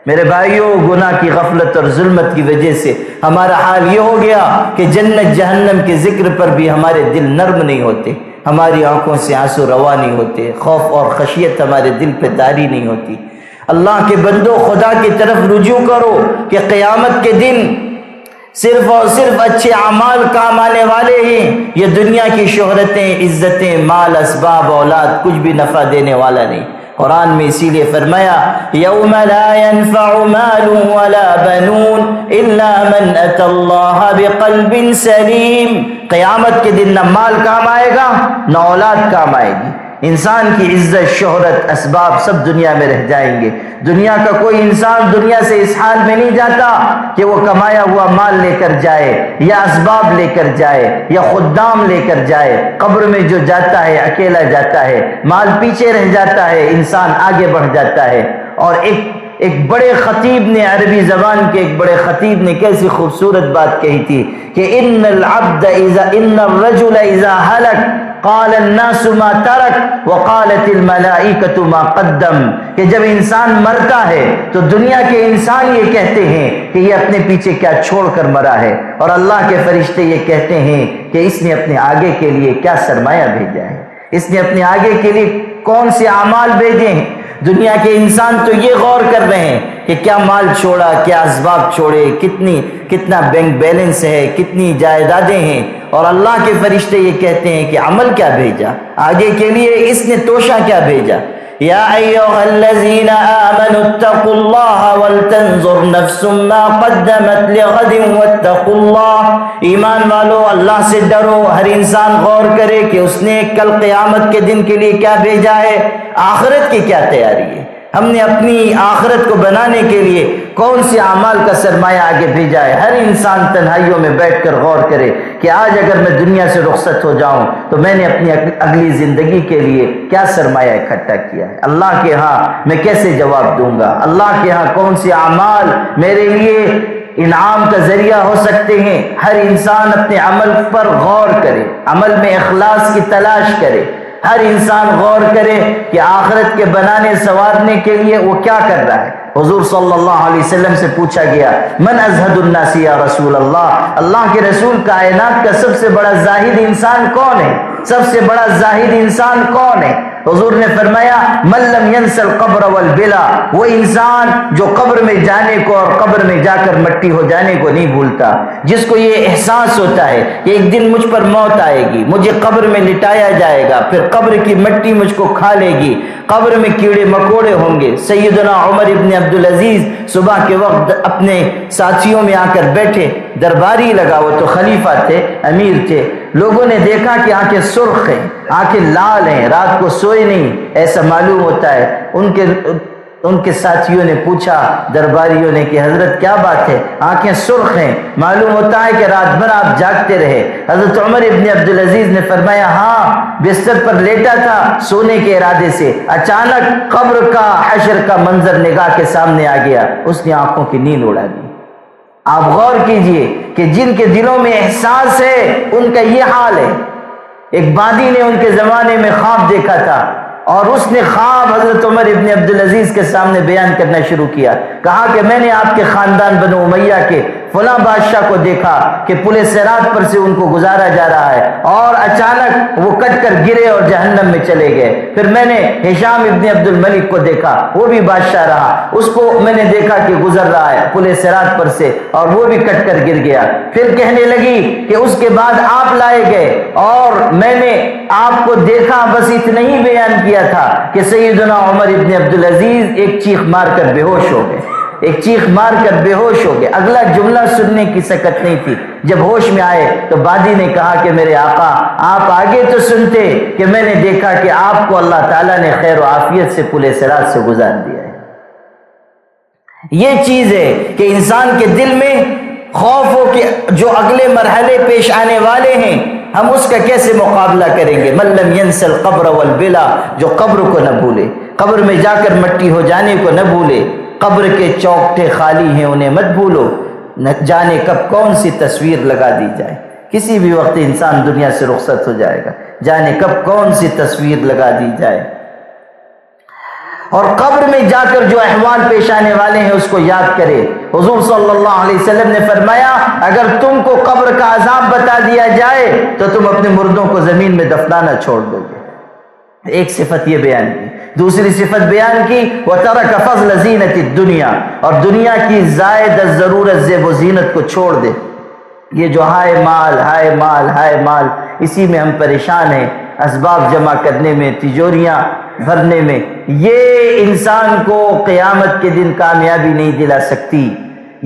میرے بھائیوں، گناہ کی غفلت اور ظلمت کی وجہ سے ہمارا حال یہ ہو گیا کہ جنت جہنم کے ذکر پر بھی ہمارے دل نرم نہیں ہوتے، ہماری آنکھوں سے آنسو روا نہیں ہوتے، خوف اور خشیت ہمارے دل پہ طاری نہیں ہوتی۔ اللہ کے بندو، خدا کی طرف رجوع کرو کہ قیامت کے دن صرف اور صرف اچھے اعمال کام آنے والے ہیں۔ یہ دنیا کی شہرتیں، عزتیں، مال، اسباب، اولاد کچھ بھی نفع دینے والا نہیں۔ قرآن میں اسی لیے فرمایا یوم لا ينفع مال ولا بنون الا من اتى الله بقلب سلیم، قیامت کے دن نہ مال کام آئے گا نہ اولاد کام آئے گی۔ انسان کی عزت، شہرت، اسباب سب دنیا میں رہ جائیں گے۔ دنیا کا کوئی انسان دنیا سے اس حال میں نہیں جاتا کہ وہ کمایا ہوا مال لے کر جائے یا اسباب لے کر جائے یا خدام لے کر جائے۔ قبر میں جو جاتا ہے اکیلا جاتا ہے، مال پیچھے رہ جاتا ہے، انسان آگے بڑھ جاتا ہے۔ اور ایک بڑے خطیب نے، عربی زبان کے ایک بڑے خطیب نے کیسی خوبصورت بات کہی تھی کہ ان الرجل اذا هلك قال الناس ما ترك وقالت الملائکۃ ما قدم، کہ جب انسان مرتا ہے تو دنیا کے انسان یہ کہتے ہیں کہ یہ اپنے پیچھے کیا چھوڑ کر مرا ہے، اور اللہ کے فرشتے یہ کہتے ہیں کہ اس نے اپنے آگے کے لیے کیا سرمایہ بھیجا ہے، اس نے اپنے آگے کے لیے کون سے اعمال بھیجے ہیں۔ دنیا کے انسان تو یہ غور کر رہے ہیں کہ کیا مال چھوڑا، کیا اسباب چھوڑے، کتنا بینک بیلنس ہے، کتنی جائیدادیں ہیں، اور اللہ کے فرشتے یہ کہتے ہیں کہ عمل کیا بھیجا، آگے کے لیے اس نے توشہ کیا بھیجا۔ یا ایھا الذین آمنوا اتقوا اللہ ولتنظر نفس ما قدمت لغد واتقوا اللہ، ایمان والو اللہ سے ڈرو، ہر انسان غور کرے کہ اس نے کل قیامت کے دن کے لیے کیا بھیجا ہے، آخرت کی کیا تیاری ہے، ہم نے اپنی آخرت کو بنانے کے لیے کون سی اعمال کا سرمایہ آگے بھیجا ہے۔ ہر انسان تنہائیوں میں بیٹھ کر غور کرے کہ آج اگر میں دنیا سے رخصت ہو جاؤں تو میں نے اپنی اگلی زندگی کے لیے کیا سرمایہ اکٹھا کیا ہے، اللہ کے ہاں میں کیسے جواب دوں گا، اللہ کے ہاں کون سی اعمال میرے لیے انعام کا ذریعہ ہو سکتے ہیں۔ ہر انسان اپنے عمل پر غور کرے، عمل میں اخلاص کی تلاش کرے، ہر انسان غور کرے کہ آخرت کے بنانے سنوارنے کے لیے وہ کیا کر رہا ہے۔ حضور صلی اللہ علیہ وسلم سے پوچھا گیا من ازہد الناس یا رسول اللہ، اللہ کے رسول کائنات کا سب سے بڑا زاہد انسان کون ہے، سب سے بڑا زاہد انسان کون ہے؟ حضور نے فرمایا من لم ینس القبر والبلا، وہ انسان جو قبر میں جانے کو اور قبر میں جا کر مٹی ہو جانے کو نہیں بھولتا، جس کو یہ احساس ہوتا ہے کہ ایک دن مجھ پر موت آئے گی، مجھے قبر میں لٹایا جائے گا، پھر قبر کی مٹی مجھ کو کھا لے گی، قبر میں کیڑے مکوڑے ہوں گے۔ سیدنا عمر ابن عبدالعزیز صبح کے وقت اپنے ساتھیوں میں آ کر بیٹھے، درباری لگا، وہ تو خلیفہ تھے، امیر تھے، لوگوں نے دیکھا کہ آنکھیں سرخ ہیں، آنکھیں لال ہیں، رات کو سوئے نہیں، ایسا معلوم ہوتا ہے۔ ان کے ساتھیوں نے پوچھا درباریوں نے کہ حضرت کیا بات ہے، آنکھیں سرخ ہیں، معلوم ہوتا ہے کہ رات بھر آپ جاگتے رہے۔ حضرت عمر ابن عبدالعزیز نے فرمایا ہاں، بستر پر لیٹا تھا سونے کے ارادے سے، اچانک قبر کا حشر کا منظر نگاہ کے سامنے آ گیا، اس نے آنکھوں کی نیند اڑا دی۔ آپ غور کیجئے کہ جن کے دلوں میں احساس ہے ان کا یہ حال ہے۔ ایک بادی نے ان کے زمانے میں خواب دیکھا تھا، اور اس نے خواب حضرت عمر ابن عبدالعزیز کے سامنے بیان کرنا شروع کیا، کہا کہ میں نے آپ کے خاندان بنو امیہ کے فلاں بادشاہ کو دیکھا کہ پل صراط پر سے ان کو گزارا جا رہا ہے، اور اچانک وہ کٹ کر گرے اور جہنم میں چلے گئے۔ پھر میں نے ہشام ابن عبد الملک کو دیکھا، وہ بھی بادشاہ رہا، اس کو میں نے دیکھا کہ گزر رہا ہے پل صراط پر سے، اور وہ بھی کٹ کر گر گیا۔ پھر کہنے لگی کہ اس کے بعد آپ لائے گئے اور میں نے آپ کو دیکھا، بس اتنا ہی بیان کیا تھا کہ سیدنا عمر ابن عبدالعزیز ایک چیخ مار کر بے ہوش ہو گئے، ایک چیخ مار کر بے ہوش ہو گئے، اگلا جملہ سننے کی سکت نہیں تھی۔ جب ہوش میں آئے تو بادی نے کہا کہ میرے آقا آپ آگے تو سنتے کہ میں نے دیکھا کہ آپ کو اللہ تعالیٰ نے خیر و عافیت سے پل صراط سے گزار دیا ہے۔ یہ چیز ہے کہ انسان کے دل میں خوف ہو کہ جو اگلے مرحلے پیش آنے والے ہیں ہم اس کا کیسے مقابلہ کریں گے۔ من لم ینس القبر والبلا، جو قبر کو نہ بھولے، قبر میں جا کر مٹی ہو جانے کو نہ بھولے، قبر کے چوکٹے خالی ہیں انہیں مت بھولو، نہ جانے کب کون سی تصویر لگا دی جائے، کسی بھی وقت انسان دنیا سے رخصت ہو جائے گا، جانے کب کون سی تصویر لگا دی جائے۔ اور قبر میں جا کر جو احوال پیش آنے والے ہیں اس کو یاد کرے۔ حضور صلی اللہ علیہ وسلم نے فرمایا اگر تم کو قبر کا عذاب بتا دیا جائے تو تم اپنے مردوں کو زمین میں دفنانا چھوڑ دو گے۔ ایک صفت یہ بیان کی، دوسری صفت بیان کی وَتَرَكَ فَضْلَ زِينَةِ الدُّنْيَا، اور دنیا کی زائد ضرورت زیب و زینت کو چھوڑ دے۔ یہ جو ہائے مال ہائے مال ہائے مال، اسی میں ہم پریشان ہیں، اسباب جمع کرنے میں، تجوریاں بھرنے میں، یہ انسان کو قیامت کے دن کامیابی نہیں دلا سکتی،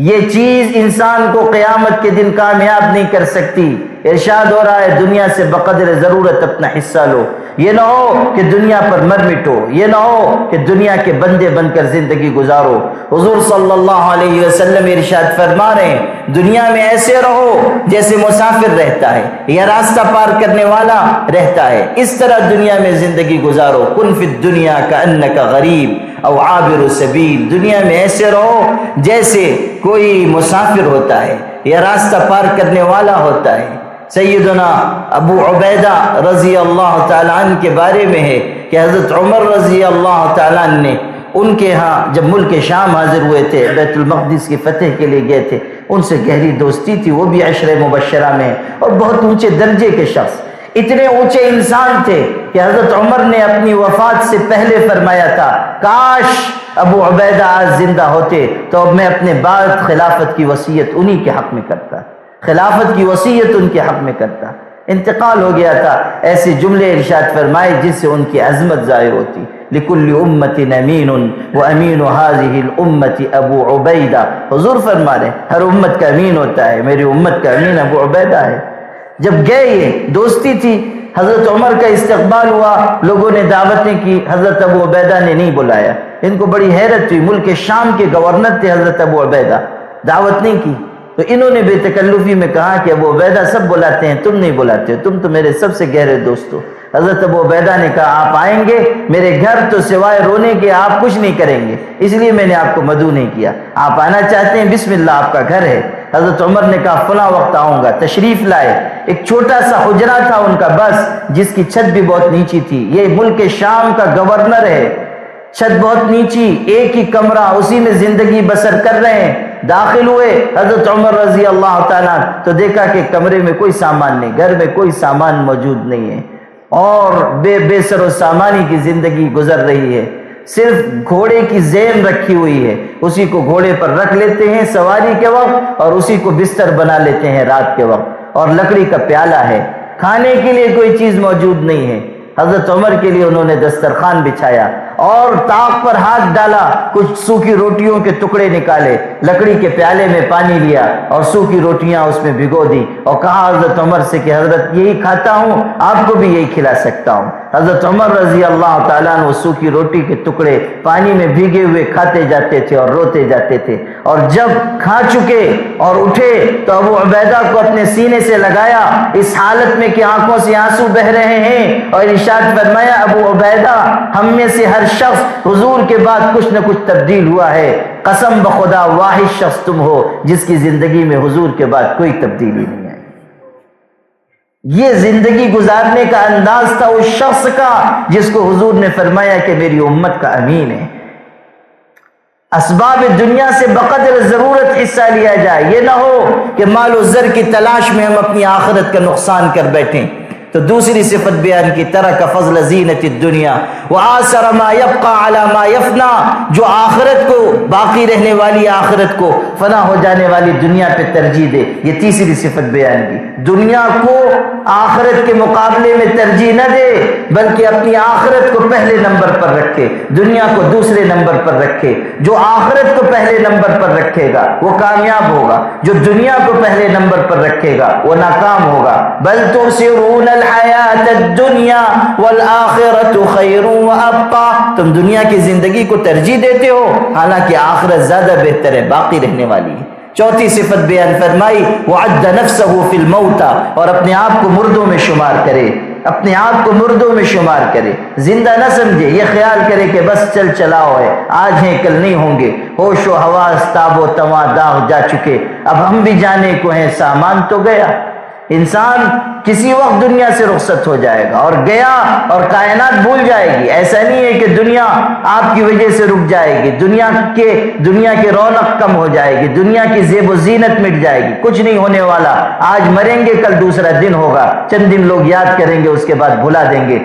یہ چیز انسان کو قیامت کے دن کامیاب نہیں کر سکتی۔ ارشاد ہو رہا ہے دنیا سے بقدر ضرورت اپنا حصہ لو، یہ نہ ہو کہ دنیا پر مر مٹو، یہ نہ ہو کہ دنیا کے بندے بن کر زندگی گزارو۔ حضور صلی اللہ علیہ وسلم ارشاد فرما رہے ہیں دنیا میں ایسے رہو جیسے مسافر رہتا ہے یا راستہ پار کرنے والا رہتا ہے، اس طرح دنیا میں زندگی گزارو۔ کن فی الدنیا کأنک غریب او عابر سبیل، دنیا میں ایسے رہو جیسے کوئی مسافر ہوتا ہے یا راستہ پار کرنے والا ہوتا ہے۔ سیدنا ابو عبیدہ رضی اللہ تعالیٰ عنہ کے بارے میں ہے کہ حضرت عمر رضی اللہ تعالیٰ عنہ نے ان کے ہاں جب ملک شام حاضر ہوئے تھے، بیت المقدس کی فتح کے لیے گئے تھے، ان سے گہری دوستی تھی، وہ بھی عشرہ مبشرہ میں اور بہت اونچے درجے کے شخص۔ اتنے اونچے انسان تھے کہ حضرت عمر نے اپنی وفات سے پہلے فرمایا تھا کاش ابو عبیدہ آج زندہ ہوتے تو اب میں اپنے بعد خلافت کی وصیت انہی کے حق میں کرتا، خلافت کی وصیت ان کے حق میں کرتا۔ انتقال ہو گیا تھا، ایسے جملے ارشاد فرمائے جس سے ان کی عظمت ظاہر ہوتی۔ لِكُلِّ أُمَّةٍ أَمِينٌ وَأَمِينُ هَذِهِ الْأُمَّةِ أَبُو عُبَیدہ، حضور فرما رہے ہر امت کا امین ہوتا ہے، میری امت کا امین ابو عبیدہ ہے۔ جب گئے یہ دوستی تھی، حضرت عمر کا استقبال ہوا، لوگوں نے دعوتیں کی، حضرت ابو عبیدہ نے نہیں بلایا۔ ان کو بڑی حیرت ہوئی، ملک شام کے گورنر تھے حضرت ابو عبیدہ، دعوت نہیں کی۔ تو انہوں نے بے تکلفی میں کہا کہ ابو عبیدہ سب بلاتے ہیں، تم نہیں بلاتے ہو، تم تو میرے سب سے گہرے دوست ہو۔ حضرت ابو عبیدہ نے کہا آپ آئیں گے میرے گھر تو سوائے رونے کے آپ کچھ نہیں کریں گے، اس لیے میں نے آپ کو مدعو نہیں کیا، آپ آنا چاہتے ہیں بسم اللہ آپ کا گھر ہے۔ حضرت عمر نے کہا فلاں وقت آؤں گا، تشریف لائے۔ ایک چھوٹا سا حجرہ تھا ان کا بس، جس کی چھت بھی بہت نیچی تھی، یہ ملک شام کا گورنر ہے، چھت بہت نیچی، ایک ہی کمرہ، اسی میں زندگی بسر کر رہے ہیں۔ داخل ہوئے حضرت عمر رضی اللہ تعالیٰ تو دیکھا کہ کمرے میں کوئی سامان نہیں، گھر میں کوئی سامان موجود نہیں ہے، اور بے سر و سامانی کی زندگی گزر رہی ہے۔ صرف گھوڑے کی زین رکھی ہوئی ہے، اسی کو گھوڑے پر رکھ لیتے ہیں سواری کے وقت اور اسی کو بستر بنا لیتے ہیں رات کے وقت، اور لکڑی کا پیالہ ہے، کھانے کے لیے کوئی چیز موجود نہیں ہے۔ حضرت عمر کے لیے انہوں نے دسترخوان بچھایا اور طاق پر ہاتھ ڈالا، کچھ سوکھی روٹیوں کے ٹکڑے نکالے، لکڑی کے پیالے میں پانی لیا اور سوکھی روٹیاں اس میں بھگو دی، اور کہا حضرت عمر سے کہ حضرت یہی کھاتا ہوں، آپ کو بھی یہی کھلا سکتا ہوں۔ حضرت عمر رضی اللہ تعالیٰ نے وہ سوکھی روٹی کے ٹکڑے پانی میں بھیگے ہوئے کھاتے جاتے تھے اور روتے جاتے تھے، اور جب کھا چکے اور اٹھے تو ابو عبیدہ کو اپنے سینے سے لگایا اس حالت میں کہ آنکھوں سے آنسو بہ رہے ہیں، اور ارشاد فرمایا ابو عبیدہ ہم میں سے ہر شخص حضور کے بعد کچھ نہ کچھ تبدیل ہوا ہے، قسم بخدا واحد شخص تم ہو جس کی زندگی میں حضور کے بعد کوئی تبدیلی نہیں آئی۔ یہ زندگی گزارنے کا انداز تھا اس شخص کا جس کو حضور نے فرمایا کہ میری امت کا امین ہے۔ اسباب دنیا سے بقدر ضرورت حصہ لیا جائے، یہ نہ ہو کہ مال و زر کی تلاش میں ہم اپنی آخرت کا نقصان کر بیٹھیں۔ تو دوسری صفت بیان کی ترک فضل زینت الدنیا وآثر ما یبقى علی ما یفنا، جو آخرت کو، باقی رہنے والی آخرت کو فنا ہو جانے والی دنیا پہ ترجیح دے، یہ تیسری صفت بیان کی۔ دنیا کو آخرت کے مقابلے میں ترجیح نہ دے بلکہ اپنی آخرت کو پہلے نمبر پر رکھے، دنیا کو دوسرے نمبر پر رکھے۔ جو آخرت کو پہلے نمبر پر رکھے گا وہ کامیاب ہوگا، جو دنیا کو پہلے نمبر پر رکھے گا وہ ناکام ہوگا۔ بل تؤثرون الحیات الدنیا والآخرۃ خیر وابقی، تم دنیا کی زندگی کو ترجیح دیتے ہو حالانکہ آخرت زیادہ بہتر ہے، باقی رہنے والی ہے۔ چوتھی صفت بیان فرمائی وعد نفسہ فی الموتى، اور اپنے آپ کو مردوں میں شمار کرے، اپنے آپ کو مردوں میں شمار کرے، زندہ نہ سمجھے، یہ خیال کرے کہ بس چل چلاؤ ہے، آج ہیں کل نہیں ہوں گے، ہوش و حواس تاب و تواں داغ جا چکے، اب ہم بھی جانے کو ہیں، سامان تو گیا۔ انسان کسی وقت دنیا سے رخصت ہو جائے گا اور گیا، اور کائنات بھول جائے گی۔ ایسا نہیں ہے کہ دنیا آپ کی وجہ سے رک جائے گی، دنیا کی رونق کم ہو جائے گی، دنیا کی زیب و زینت مٹ جائے گی، کچھ نہیں ہونے والا۔ آج مریں گے کل دوسرا دن ہوگا، چند دن لوگ یاد کریں گے اس کے بعد بھلا دیں گے۔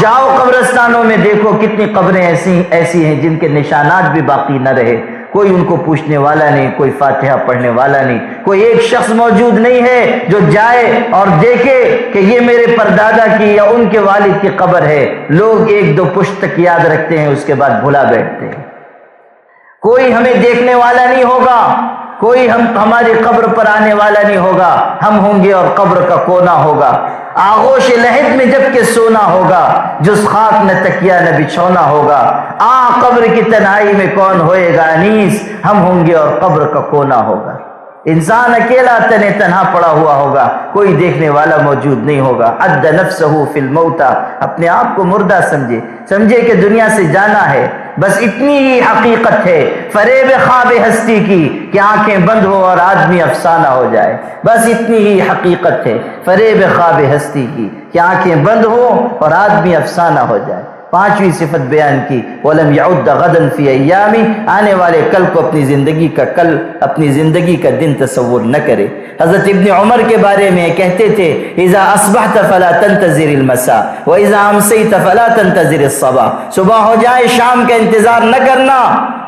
جاؤ قبرستانوں میں دیکھو کتنی قبریں ایسی ہیں جن کے نشانات بھی باقی نہ رہے، کوئی ان کو پوچھنے والا نہیں، کوئی فاتحہ پڑھنے والا نہیں، کوئی ایک شخص موجود نہیں ہے جو جائے اور دیکھے کہ یہ میرے پردادا کی یا ان کے والد کی قبر ہے۔ لوگ ایک دو پشت تک یاد رکھتے ہیں، اس کے بعد بھلا بیٹھتے ہیں۔ کوئی ہمیں دیکھنے والا نہیں ہوگا، کوئی ہماری قبر پر آنے والا نہیں ہوگا، ہم ہوں گے اور قبر کا کونا ہوگا۔ آغوش لحد میں جب کہ سونا ہوگا، جس خاک نہ تکیا نہ بچھونا ہوگا۔ قبر کی تنہائی میں کون ہوئے گا انیس، ہم ہوں گے اور قبر کا کونا ہوگا۔ انسان اکیلا تنہا پڑا ہوا ہوگا، کوئی دیکھنے والا موجود نہیں ہوگا۔ عد نفسہ فی الموتى، اپنے آپ کو مردہ سمجھے کہ دنیا سے جانا ہے، بس اتنی ہی حقیقت ہے۔ فریب خواب ہستی کی کہ آنکھیں بند ہو اور آدمی افسانہ ہو جائے، بس اتنی ہی حقیقت ہے۔ فریب خواب ہستی کی کہ آنکھیں بند ہو اور آدمی افسانہ ہو جائے۔ پانچویں صفت بیان کی، وَلَمْ يَعُدَّ غَدًا فِي أَيَّامِ، آنے والے کل کو اپنی زندگی کا دن تصور نہ کرے۔ حضرت ابن عمر کے بارے میں کہتے تھے اذا اصبحت فلا تنتظر المساء واذا امسيت فلا تنتظر الصباح، صبح ہو جائے شام کا انتظار نہ کرنا،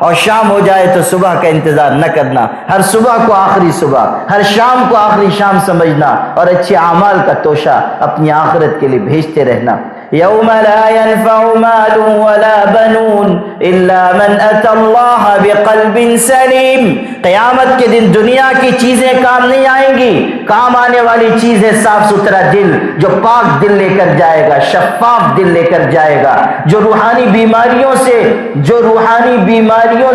اور شام ہو جائے تو صبح کا انتظار نہ کرنا۔ ہر صبح کو آخری صبح، ہر شام کو آخری شام سمجھنا، اور اچھے اعمال کا توشہ اپنی آخرت کے لیے بھیجتے رہنا۔ یوم لا ينفع مال ولا بنون الا من اتى الله بقلب سلیم، قیامت کے دن دنیا کی چیزیں کام نہیں آئیں گی، کام آنے والی چیز ہے صاف ستھرا دل، جو پاک دل لے کر جائے گا، شفاف دل لے کر جائے گا، جو روحانی بیماریوں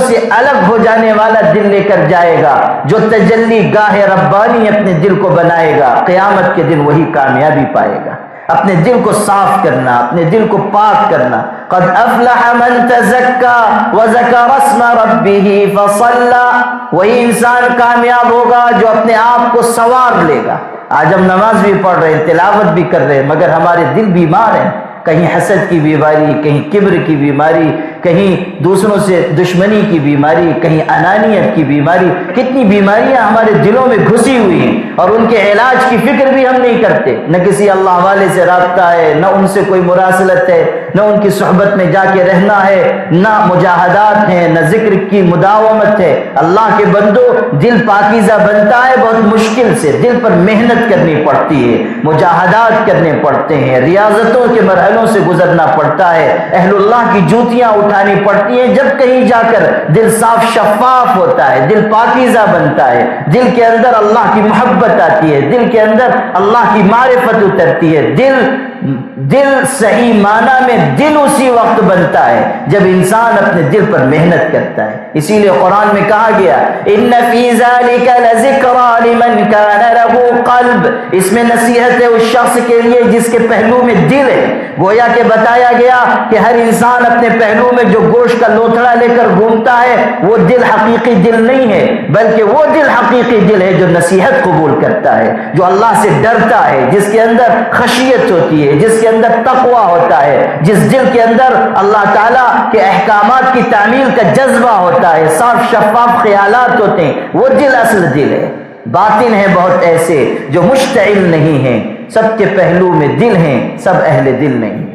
سے الگ ہو جانے والا دل لے کر جائے گا، جو تجلی گاہ ربانی اپنے دل کو بنائے گا، قیامت کے دن وہی کامیابی پائے گا۔ اپنے دل کو صاف کرنا، اپنے دل کو پاک کرنا۔ قد افلح من تزکا وذکر اسم ربہ فصلی، وہی انسان کامیاب ہوگا جو اپنے آپ کو سنوار لے گا۔ آج ہم نماز بھی پڑھ رہے ہیں، تلاوت بھی کر رہے ہیں، مگر ہمارے دل بیمار ہیں، کہیں حسد کی بیماری، کہیں کبر کی بیماری، کہیں دوسروں سے دشمنی کی بیماری، کہیں انانیت کی بیماری۔ کتنی بیماریاں ہمارے دلوں میں گھسی ہوئی ہیں، اور ان کے علاج کی فکر بھی ہم نہیں کرتے۔ نہ کسی اللہ والے سے رابطہ ہے، نہ ان سے کوئی مراسلت ہے، نہ ان کی صحبت میں جا کے رہنا ہے، نہ مجاہدات ہیں، نہ ذکر کی مداومت ہے۔ اللہ کے بندو، دل پاکیزہ بنتا ہے بہت مشکل سے، دل پر محنت کرنی پڑتی ہے، مجاہدات کرنے پڑتے ہیں، ریاضتوں کے مرحلوں سے گزرنا پڑتا ہے، اہل اللہ کی جوتیاں اٹھانی پڑتی ہیں۔ جب کہیں جا کر دل صاف شفاف ہوتا ہے، دل پاکیزہ بنتا ہے، دل کے اندر اللہ کی محبت آتی ہے، دل کے اندر اللہ کی معرفت اترتی ہے، دل صحیح معنی میں دل اسی وقت بنتا ہے جب انسان اپنے دل پر محنت کرتا ہے۔ اسی لیے قرآن میں کہا گیا ان فی ذلک لذکری لمن کان له قلب، اس میں نصیحت ہے اس شخص کے لیے جس کے پہلو میں دل ہے۔ گویا کہ بتایا گیا کہ ہر انسان اپنے پہلو میں جو گوشت کا لوتھڑا لے کر گھومتا ہے وہ دل حقیقی دل نہیں ہے، بلکہ وہ دل حقیقی دل ہے جو نصیحت قبول کرتا ہے، جو اللہ سے ڈرتا ہے، جس کے اندر خشیت ہوتی ہے، جس کے اندر تقوی ہوتا ہے، جس دل کے اندر اللہ تعالیٰ کے احکامات کی تعمیل کا جذبہ ہوتا ہے، صاف شفاف خیالات ہوتے ہیں، وہ دل اصل دل ہے۔ باطن ہے بہت ایسے جو مشتعل نہیں ہیں، سب کے پہلو میں دل ہیں، سب اہل دل نہیں ہیں،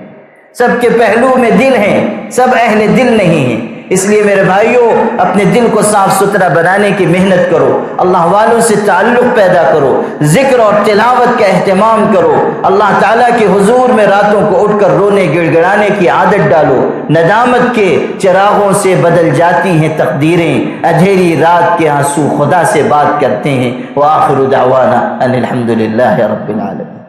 سب کے پہلو میں دل ہیں، سب اہل دل نہیں ہیں۔ اس لیے میرے بھائیوں، اپنے دل کو صاف ستھرا بنانے کی محنت کرو، اللہ والوں سے تعلق پیدا کرو، ذکر اور تلاوت کا اہتمام کرو، اللہ تعالیٰ کے حضور میں راتوں کو اٹھ کر رونے گڑ گڑانے کی عادت ڈالو۔ ندامت کے چراغوں سے بدل جاتی ہیں تقدیریں، اندھیری رات کے آنسو خدا سے بات کرتے ہیں۔ وآخر دعوانا ان الحمد للہ رب العالمین۔